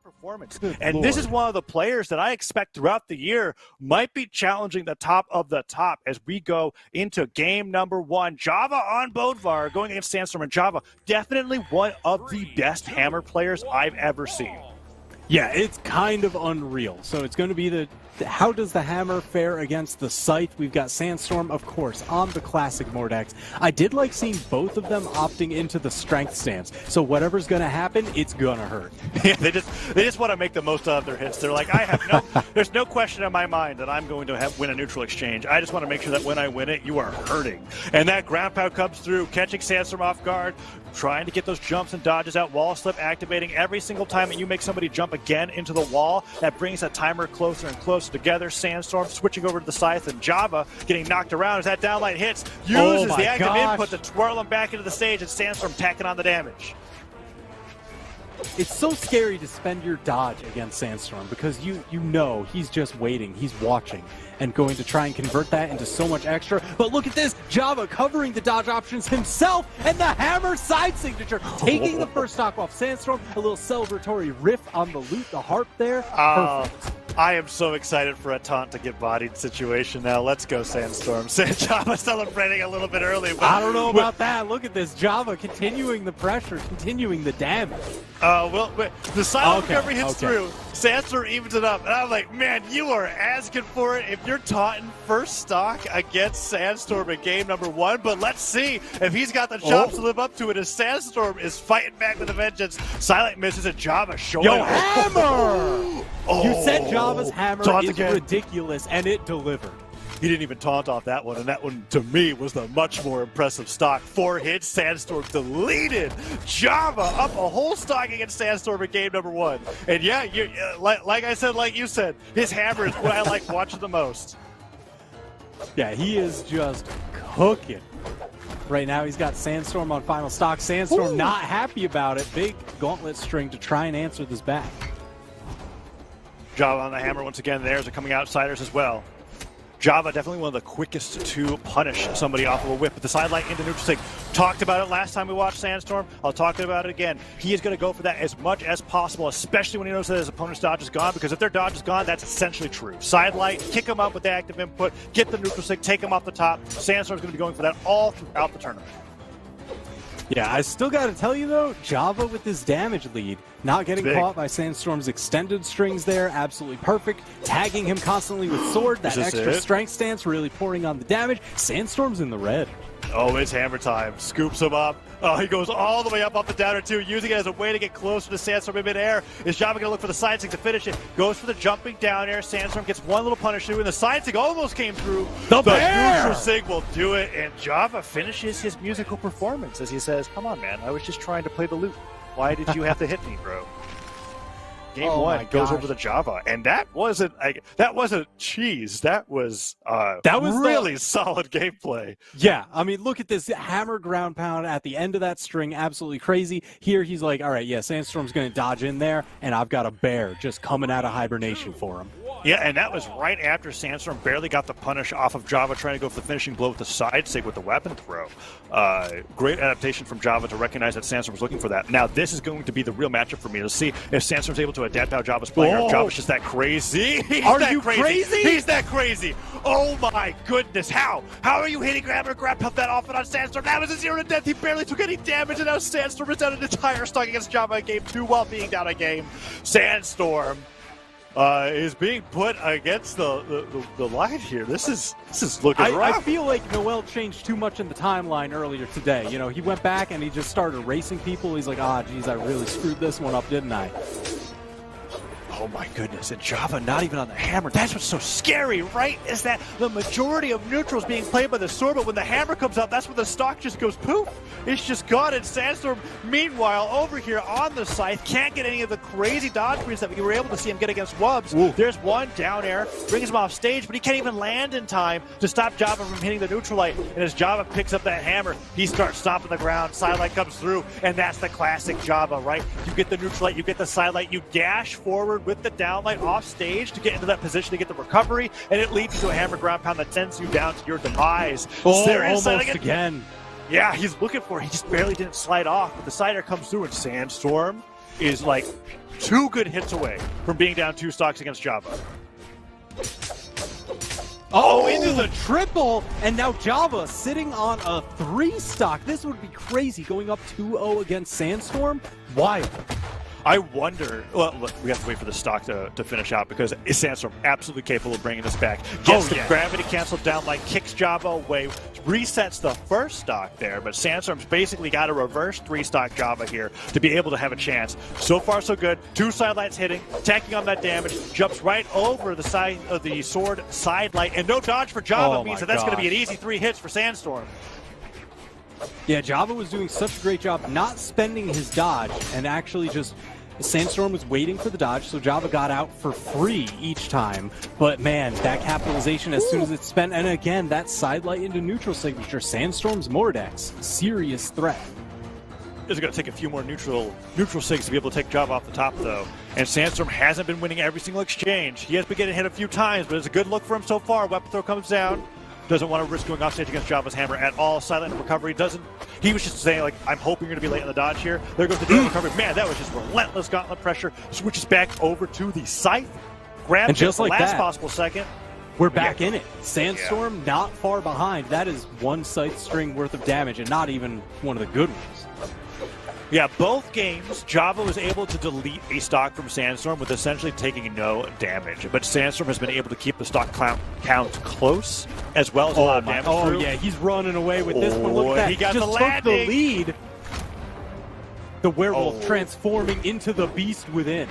performance. And this is one of the players that I expect throughout the year might be challenging the top of the top as we go into game number 1. Java on Bodvar going against Sandstorm, and Java definitely one of the best hammer players I've ever seen. Yeah, it's kind of unreal. So it's going to be how does the hammer fare against the scythe? We've got Sandstorm, of course, on the classic Mordex. I did like seeing both of them opting into the strength stance. So whatever's going to happen, it's going to hurt. Yeah, they just want to make the most out of their hits. They're like, there's no question in my mind that I'm going to win a neutral exchange. I just want to make sure that when I win it, you are hurting. And that ground pound comes through, catching Sandstorm off guard, trying to get those jumps and dodges out, wall slip activating every single time that you make somebody jump again into the wall. That brings that timer closer and closer together. Sandstorm switching over to the scythe, and Java getting knocked around as that downlight hits, uses the active input to twirl him back into the stage, and Sandstorm tacking on the damage. It's so scary to spend your dodge against Sandstorm because you know he's just waiting, he's watching, and going to try and convert that into so much extra. But look at this, Java covering the dodge options himself, and the hammer side signature, taking the first stock off Sandstorm. A little celebratory riff on the loot, the harp there. Perfect. I am so excited for a taunt to get bodied situation now. Let's go, Sandstorm. Java celebrating a little bit early. But I don't know about that. Look at this. Java continuing the pressure, continuing the damage. The silent recovery hits through. Sandstorm evens it up. And I'm like, man, you are asking for it if you're taunting first stock against Sandstorm in game number 1. But let's see if he's got the chops to live up to it as Sandstorm is fighting back with a vengeance. Silent misses, and Java showing hammer! You said Java's hammer is ridiculous, and it delivered. He didn't even taunt off that one, and that one, to me, was the much more impressive stock. 4 hits, Sandstorm deleted. Java up a whole stock against Sandstorm in game number 1. And yeah, like I said, like you said, his hammer is what I like watching the most. Yeah, he is just cooking. Right now, he's got Sandstorm on final stock. Sandstorm not happy about it. Big gauntlet string to try and answer this back. Java on the hammer once again. Theirs are coming outsiders as well. Java definitely one of the quickest to punish somebody off of a whip. But the sidelight into neutral stick. Talked about it last time we watched Sandstorm. I'll talk about it again. He is going to go for that as much as possible, especially when he knows that his opponent's dodge is gone, because if their dodge is gone, that's essentially true. Sidelight, kick him up with the active input, get the neutral stick, take him off the top. Sandstorm's going to be going for that all throughout the tournament. Yeah, I still got to tell you, though, Java with this damage lead, not getting caught by Sandstorm's extended strings there, absolutely perfect. Tagging him constantly with sword, that extra strength stance really pouring on the damage. Sandstorm's in the red. Oh, it's hammer time. Scoops him up. Oh, he goes all the way up off the downer, too, using it as a way to get closer to Sandstorm in midair. Is Java going to look for the side stick to finish it? Goes for the jumping down air. Sandstorm gets one little punish through, and the side stick almost came through. The neutral sig will do it, and Java finishes his musical performance as he says, come on, man, I was just trying to play the loop. Why did you have to hit me, bro? Game 1 goes over to Java, and that wasn't cheese. That was really solid gameplay. Yeah, I mean, look at this hammer ground pound at the end of that string, absolutely crazy. Here he's like, all right, yeah, Sandstorm's going to dodge in there, and I've got a bear just coming out of hibernation for him. Yeah, and that was right after Sandstorm barely got the punish off of Java trying to go for the finishing blow with the side stick with the weapon throw. Great adaptation from Java to recognize that Sandstorm was looking for that. Now, this is going to be the real matchup for me to see if Sandstorm's able to adapt how Java's playing, or if Java's just that crazy. Are you crazy? He's that crazy. Oh my goodness. How are you hitting grab that often on Sandstorm? That was a 0 to death. He barely took any damage, and now Sandstorm is down an entire stock against Java in game 2 while being down a game. Sandstorm is being put against the line here. This is looking rough. I feel like Noel changed too much in the timeline earlier today. You know, he went back and he just started racing people. He's like, geez, I really screwed this one up, didn't I? Oh my goodness, and Java not even on the hammer. That's what's so scary, right? Is that the majority of neutrals being played by the sword, but when the hammer comes out, that's when the stock just goes poof. It's just gone, and Sandstorm, meanwhile, over here on the scythe, can't get any of the crazy dodge reads that we were able to see him get against Wubbs. Ooh. There's one down air, brings him off stage, but he can't even land in time to stop Java from hitting the neutral light. And as Java picks up that hammer, he starts stomping the ground, sidelight comes through, and that's the classic Java, right? You get the neutral light, you get the sidelight, you dash forward with the downlight off stage to get into that position to get the recovery, and it leads you to a hammer ground pound that sends you down to your demise. Almost again. Yeah, he's looking for it. He just barely didn't slide off, but the side air comes through, and Sandstorm is like 2 good hits away from being down 2 stocks against Java. Oh, into the triple, and now Java sitting on a 3 stock. This would be crazy, going up 2-0 against Sandstorm. Wild. I wonder, well, look, we have to wait for the stock to finish out because Sandstorm absolutely capable of bringing this back. Gets the gravity cancel down, like kicks Java away, resets the first stock there, but Sandstorm's basically got a reverse 3-stock Java here to be able to have a chance. So far, so good. 2 sidelights hitting, tacking on that damage, jumps right over the side of the sword sidelight, and no dodge for Java means that's going to be an easy 3 hits for Sandstorm. Yeah, Java was doing such a great job not spending his dodge and actually just Sandstorm was waiting for the dodge, so Java got out for free each time. But man, that capitalization as soon as it's spent, and again, that sidelight into neutral signature, Sandstorm's Mordex, serious threat. It's going to take a few more neutral sigs to be able to take Java off the top, though. And Sandstorm hasn't been winning every single exchange. He has been getting hit a few times, but it's a good look for him so far. Weapon throw comes down. Doesn't want to risk going off stage against Java's hammer at all. Silent recovery doesn't. He was just saying, like, I'm hoping you're going to be late on the dodge here. There goes the deal recovery. Man, that was just relentless gauntlet pressure. Switches back over to the scythe. Grabs and just it like last that, possible second. We're back in it. Sandstorm not far behind. That is 1 scythe string worth of damage, and not even one of the good ones. Yeah, both games, Java was able to delete a stock from Sandstorm with essentially taking no damage. But Sandstorm has been able to keep the stock count close, as well as a lot of damage through. Yeah, he's running away with this one. Look at that. He got just the took landing. the lead. The werewolf transforming into the beast within.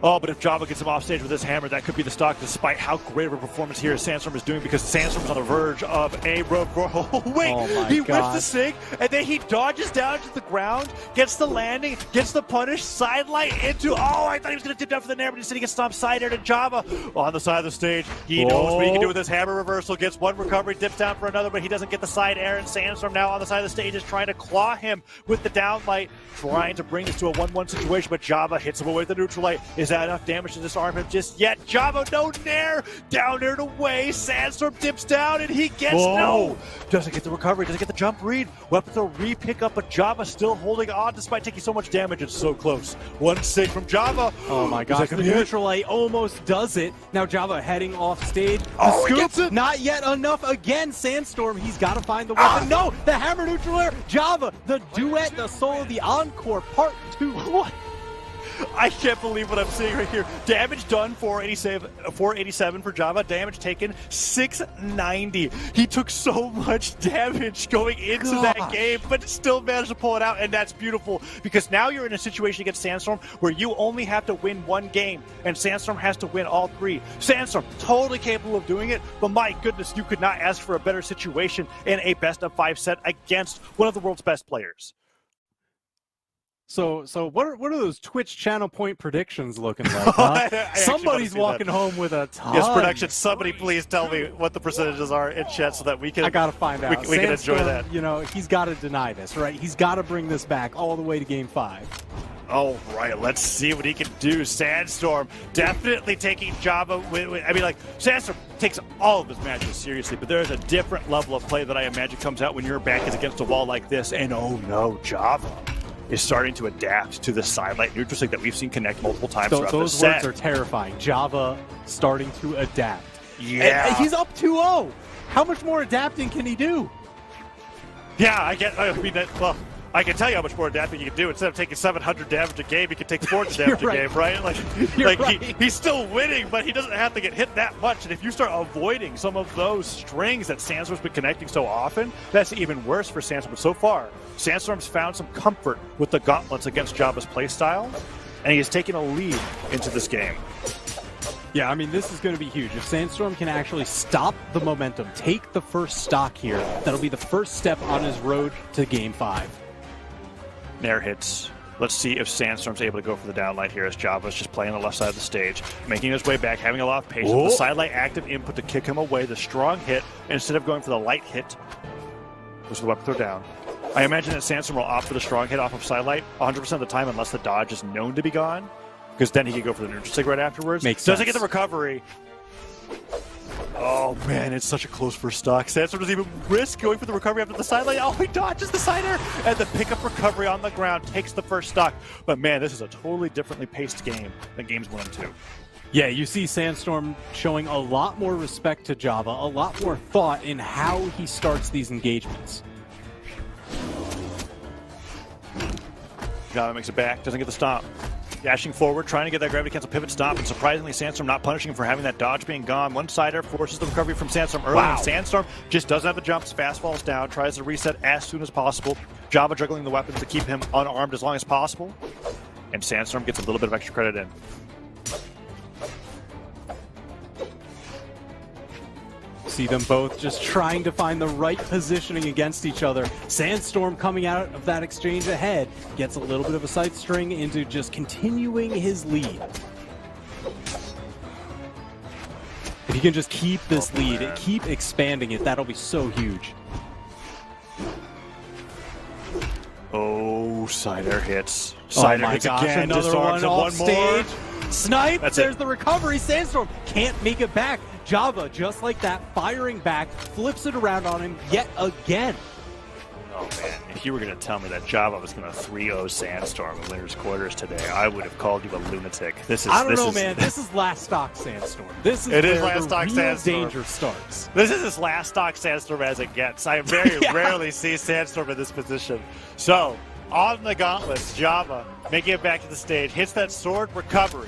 Oh, but if Java gets him off stage with this hammer, that could be the stock, despite how great of a performance here Sandstorm is doing, because Sandstorm's on the verge of a reversal. Oh, wait, he whips the sig, and then he dodges down to the ground, gets the landing, gets the punish, sidelight into, I thought he was going to dip down for the nair, but instead he gets stomped side air to Java. On the side of the stage, he knows what he can do with this hammer reversal, gets 1 recovery, dips down for another, but he doesn't get the side air, and Sandstorm now on the side of the stage is trying to claw him with the downlight, trying to bring this to a 1-1 situation, but Java hits him away with the neutral light. Is that enough damage to disarm him just yet? Java, no nair! Down air away, Sandstorm dips down, and he gets doesn't get the recovery, doesn't get the jump read. Weapon throw re-pick up, but Java still holding on despite taking so much damage. It's so close. 1 sig from Java. Oh my gosh, the neutral light almost does it. Now Java heading off stage. The scoop, he gets it. Not yet enough. Again, Sandstorm, he's got to find the weapon. No, the hammer neutral air. Java, the duet, the soul of the encore, part 2. What? I can't believe what I'm seeing right here. Damage done, 487 for Java. Damage taken, 690. He took so much damage going into that game, but still managed to pull it out, and that's beautiful, because now you're in a situation against Sandstorm where you only have to win 1 game, and Sandstorm has to win all 3. Sandstorm, totally capable of doing it, but my goodness, you could not ask for a better situation in a best-of-5 set against one of the world's best players. So what are those Twitch channel point predictions looking like? Huh? Somebody's walking home with a ton. Yes, production. Somebody please tell me what the percentages are in chat so that we can. I gotta find out. We can enjoy that. You know, he's got to deny this, right? He's got to bring this back all the way to Game 5. All right, let's see what he can do. Sandstorm definitely taking Java. I mean, like, Sandstorm takes all of his matches seriously, but there's a different level of play that I imagine comes out when your back is against a wall like this. And oh no, Java is starting to adapt to the sidelight neutral sig that we've seen connect multiple times throughout the set. Those words are terrifying. Java starting to adapt. Yeah. And he's up 2-0. How much more adapting can he do? Yeah, I can tell you how much more adapting you can do. Instead of taking 700 damage a game, he can take 400 damage a game, right? He's still winning, but he doesn't have to get hit that much. And if you start avoiding some of those strings that Sandstorm's been connecting so often, that's even worse for Sandstorm. But so far, Sandstorm's found some comfort with the gauntlets against Java's playstyle, and he has taken a lead into this game. Yeah, I mean, this is going to be huge. If Sandstorm can actually stop the momentum, take the first stock here, that'll be the first step on his road to Game 5. Nair hits. Let's see if Sandstorm's able to go for the downlight here as Java's just playing on the left side of the stage, making his way back, having a lot of patience. The sidelight active input to kick him away. The strong hit, instead of going for the light hit, was the weapon throw down. I imagine that Sandstorm will opt for the strong hit off of sidelight 100% of the time unless the dodge is known to be gone, because then he can go for the neutral sig right afterwards. Makes sense. Doesn't get the recovery. Oh man, it's such a close first stock. Sandstorm doesn't even risk going for the recovery after the sideline. Oh, he dodges the side air, and the pickup recovery on the ground takes the first stock. But man, this is a totally differently paced game than games 1 and 2. Yeah, you see Sandstorm showing a lot more respect to Java, a lot more thought in how he starts these engagements. Java makes it back, doesn't get the stop. Dashing forward, trying to get that gravity cancel pivot stop, and surprisingly, Sandstorm not punishing him for having that dodge being gone. One-sider forces the recovery from Sandstorm early, and Sandstorm just doesn't have the jumps, fast falls down, tries to reset as soon as possible. Java juggling the weapons to keep him unarmed as long as possible, and Sandstorm gets a little bit of extra credit in. See them both just trying to find the right positioning against each other. Sandstorm coming out of that exchange ahead gets a little bit of a sight string into just continuing his lead. If he can just keep this lead, keep expanding it, that'll be so huge. Oh, side air hits. Side air hits again. Another one off stage. More. Snipe, There's the recovery. Sandstorm can't make it back. Java, just like that, firing back, flips it around on him yet again. Oh man, if you were going to tell me that Java was going to 3-0 Sandstorm in winners quarters today, I would have called you a lunatic. I don't know, man. This is last stock Sandstorm. This is where the real danger starts. This is as last stock Sandstorm as it gets. I very rarely see Sandstorm in this position. So, on the gauntlets, Java making it back to the stage, hits that sword recovery.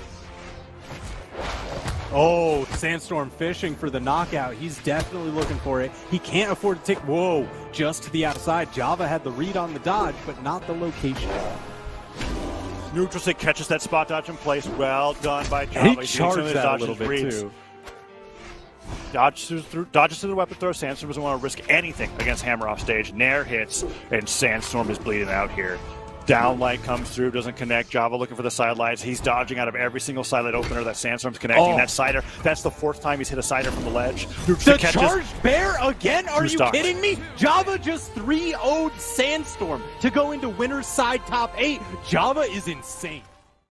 Oh, Sandstorm fishing for the knockout. He's definitely looking for it. He can't afford to take, whoa, just to the outside. Java had the read on the dodge, but not the location. Neutral stick catches that spot dodge in place. Well done by Java. He charged that a little bit too. Dodges through the weapon throw. Sandstorm doesn't want to risk anything against Hammer off stage. Nair hits, and Sandstorm is bleeding out here. Down light comes through, doesn't connect. Java looking for the sidelights. He's dodging out of every single sidelight opener that Sandstorm's connecting. That sider, that's the 4th time he's hit a sider from the ledge. The charged bear again? Are you kidding me? Java just 3-0'd Sandstorm to go into winner's side top 8. Java is insane.